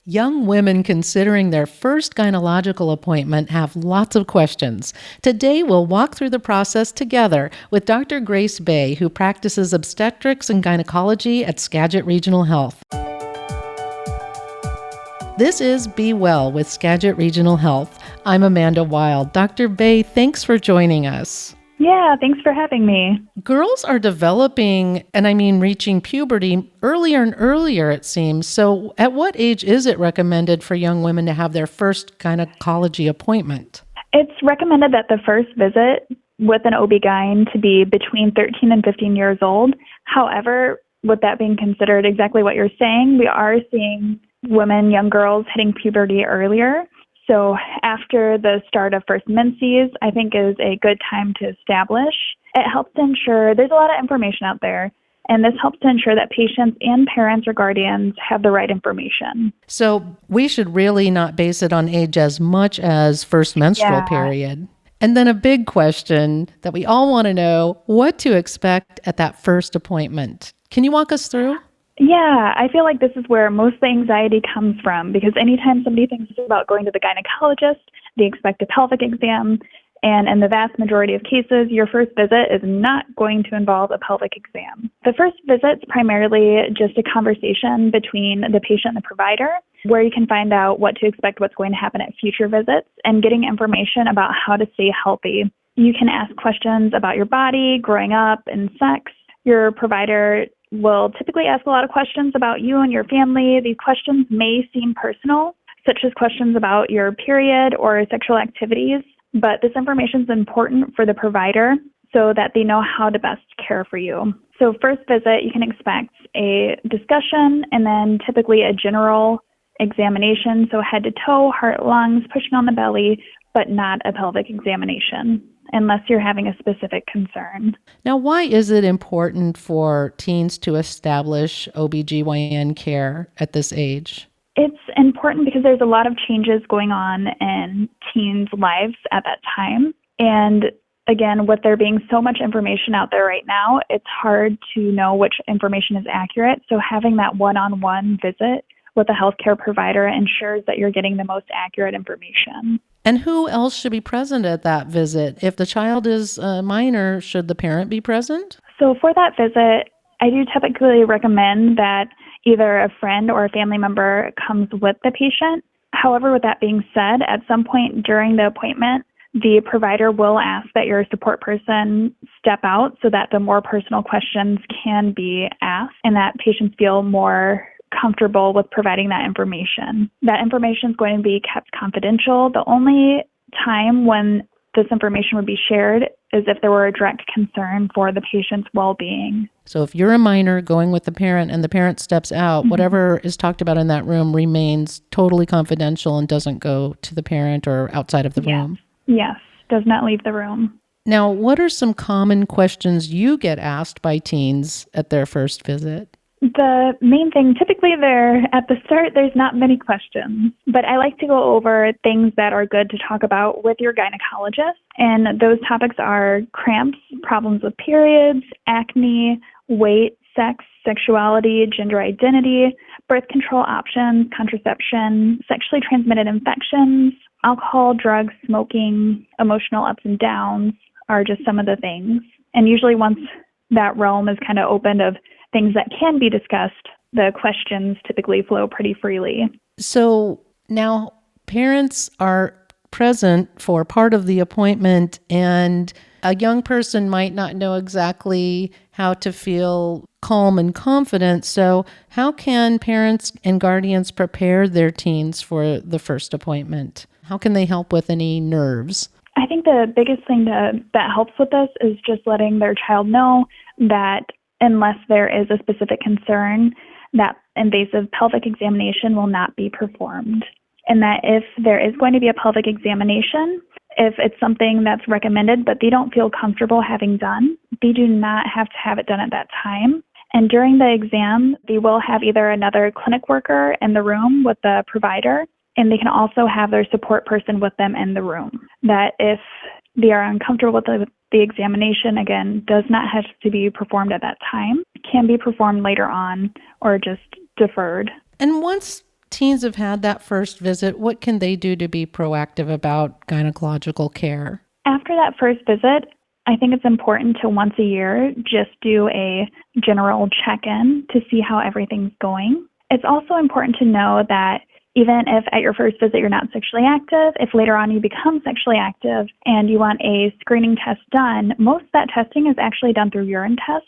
Young women considering their first gynecological appointment have lots of questions. Today, we'll walk through the process together with Dr. Grace Bay, who practices obstetrics and gynecology at Skagit Regional Health. This is Be Well with Skagit Regional Health. I'm Amanda Wild. Dr. Bay, thanks for joining us. Yeah, thanks for having me. Girls are developing, and I mean reaching puberty earlier and earlier, it seems. So at what age is it recommended for young women to have their first gynecology appointment? It's recommended that the first visit with an OB-GYN to be between 13 and 15 years old. However, with that being considered exactly what you're saying, we are seeing women, young girls hitting puberty earlier. So after the start of first menses, I think is a good time to establish. It helps to ensure there's a lot of information out there, and this helps to ensure that patients and parents or guardians have the right information. So we should really not base it on age as much as first menstrual period. And then a big question that we all want to know, what to expect at that first appointment. Can you walk us through? Yeah, I feel like this is where most of the anxiety comes from, because anytime somebody thinks about going to the gynecologist, they expect a pelvic exam, and in the vast majority of cases, your first visit is not going to involve a pelvic exam. The first visit's primarily just a conversation between the patient and the provider, where you can find out what to expect, what's going to happen at future visits, and getting information about how to stay healthy. You can ask questions about your body, growing up, and sex. Your provider will typically ask a lot of questions about you and your family. These questions may seem personal, such as questions about your period or sexual activities, but this information is important for the provider so that they know how to best care for you. So first visit, you can expect a discussion and then typically a general examination, so head to toe, heart, lungs, pushing on the belly, but not a pelvic examination, unless you're having a specific concern. Now, why is it important for teens to establish OB/GYN care at this age? It's important because there's a lot of changes going on in teens' lives at that time. And again, with there being so much information out there right now, it's hard to know which information is accurate. So having that one-on-one visit with a healthcare provider ensures that you're getting the most accurate information. And who else should be present at that visit? If the child is a minor, should the parent be present? So for that visit, I do typically recommend that either a friend or a family member comes with the patient. However, with that being said, at some point during the appointment, the provider will ask that your support person step out so that the more personal questions can be asked and that patients feel more comfortable with providing that information. That information is going to be kept confidential. The only time when this information would be shared is if there were a direct concern for the patient's well-being. So if you're a minor going with the parent and the parent steps out, whatever is talked about in that room remains totally confidential and doesn't go to the parent or outside of the room? Yes, does not leave the room. Now, what are some common questions you get asked by teens at their first visit? The main thing, typically at the start, there's not many questions, but I like to go over things that are good to talk about with your gynecologist. And those topics are cramps, problems with periods, acne, weight, sex, sexuality, gender identity, birth control options, contraception, sexually transmitted infections, alcohol, drugs, smoking, emotional ups and downs are just some of the things. And usually once that realm is kind of opened of things that can be discussed, the questions typically flow pretty freely. So now parents are present for part of the appointment, and a young person might not know exactly how to feel calm and confident. So how can parents and guardians prepare their teens for the first appointment? How can they help with any nerves? I think the biggest thing that helps with this is just letting their child know that unless there is a specific concern, that invasive pelvic examination will not be performed. And that if there is going to be a pelvic examination, if it's something that's recommended but they don't feel comfortable having done, they do not have to have it done at that time. And during the exam, they will have either another clinic worker in the room with the provider, and they can also have their support person with them in the room. That if they are uncomfortable with the examination, again, does not have to be performed at that time. It can be performed later on or just deferred. And once teens have had that first visit, what can they do to be proactive about gynecological care? After that first visit, I think it's important to once a year just do a general check-in to see how everything's going. It's also important to know that even if at your first visit you're not sexually active, if later on you become sexually active and you want a screening test done, most of that testing is actually done through urine test.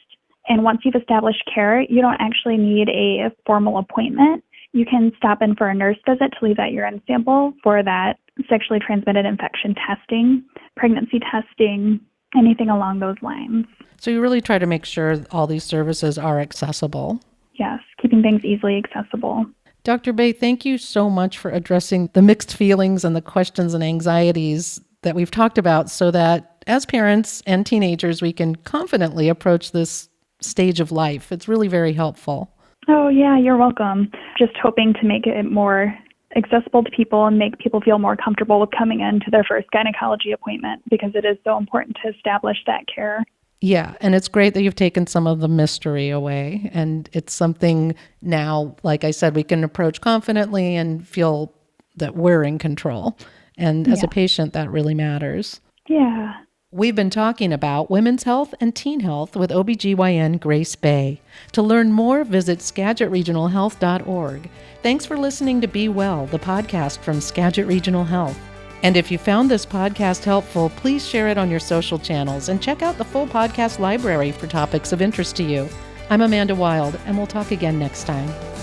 And once you've established care, you don't actually need a formal appointment. You can stop in for a nurse visit to leave that urine sample for that sexually transmitted infection testing, pregnancy testing, anything along those lines. So you really try to make sure all these services are accessible. Yes, keeping things easily accessible. Dr. Bay, thank you so much for addressing the mixed feelings and the questions and anxieties that we've talked about so that as parents and teenagers, we can confidently approach this stage of life. It's really very helpful. Oh, yeah, you're welcome. Just hoping to make it more accessible to people and make people feel more comfortable with coming into their first gynecology appointment because it is so important to establish that care. Yeah, and it's great that you've taken some of the mystery away. And it's something now, like I said, we can approach confidently and feel that we're in control. And as a patient, that really matters. Yeah. We've been talking about women's health and teen health with OBGYN Grace Bay. To learn more, visit SkagitRegionalHealth.org. Thanks for listening to Be Well, the podcast from Skagit Regional Health. And if you found this podcast helpful, please share it on your social channels and check out the full podcast library for topics of interest to you. I'm Amanda Wild, and we'll talk again next time.